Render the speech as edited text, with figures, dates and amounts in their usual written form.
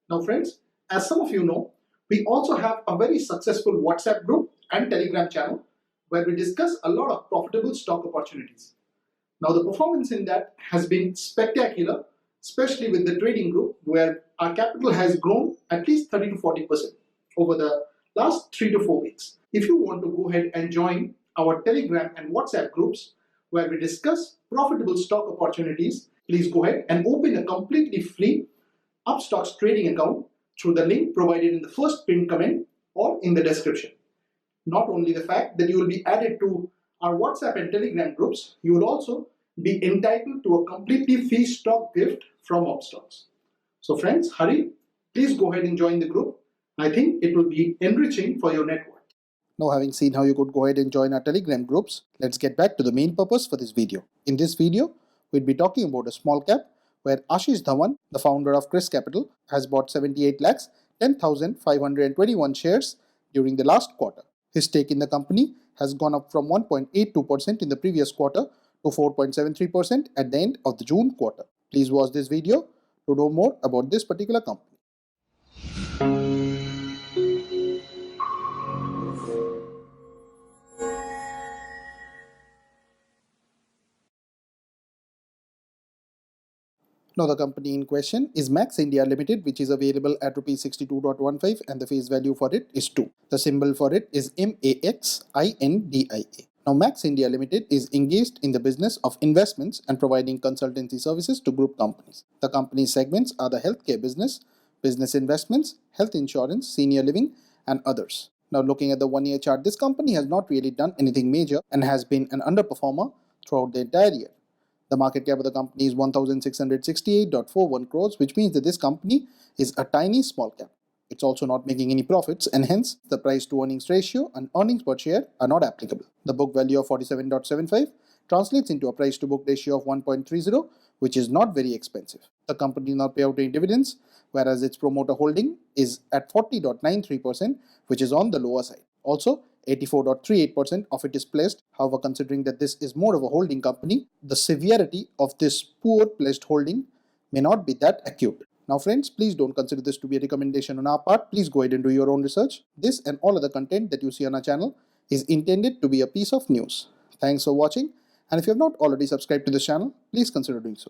Now friends, as some of you know, we also have a very successful WhatsApp group and Telegram channel where we discuss a lot of profitable stock opportunities. Now the performance in that has been spectacular, especially with the trading group where our capital has grown at least 30 to 40% over the last 3 to 4 weeks. If you want to go ahead and join our Telegram and WhatsApp groups where we discuss profitable stock opportunities, please go ahead and open a completely free Upstocks trading account through the link provided in the first pinned comment or in the description. Not only the fact that you will be added to our WhatsApp and Telegram groups, you will also be entitled to a completely free stock gift from Upstocks. So friends, hurry, please go ahead and join the group. I think it will be enriching for your network. Now, having seen how you could go ahead and join our Telegram groups, let's get back to the main purpose for this video. In this video, we'll be talking about a small cap where Ashish Dhawan, the founder of Chrys Capital, has bought 78,10,521 shares during the last quarter. His stake in the company has gone up from 1.82% in the previous quarter to 4.73% at the end of the June quarter. Please watch this video to know more about this particular company. Now the company in question is Max India Limited, which is available at Rs 62.15 and the face value for it is 2. The symbol for it is MAXINDIA. Now Max India Limited is engaged in the business of investments and providing consultancy services to group companies. The company's segments are the healthcare business, business investments, health insurance, senior living and others. Now looking at the 1-year chart, this company has not really done anything major and has been an underperformer throughout the entire year. The market cap of the company is 1,668.41 crores, which means that this company is a tiny small cap. It's also not making any profits and hence the price to earnings ratio and earnings per share are not applicable. The book value of 47.75 translates into a price to book ratio of 1.30, which is not very expensive. The company does not pay out any dividends, whereas its promoter holding is at 40.93%, which is on the lower side. Also, 84.38% of it is pledged. However, considering that this is more of a holding company, the severity of this poor pledged holding may not be that acute. Now friends, please don't consider this to be a recommendation on our part. Please go ahead and do your own research. This and all other content that you see on our channel is intended to be a piece of news. Thanks for watching, and if you have not already subscribed to this channel, please consider doing so.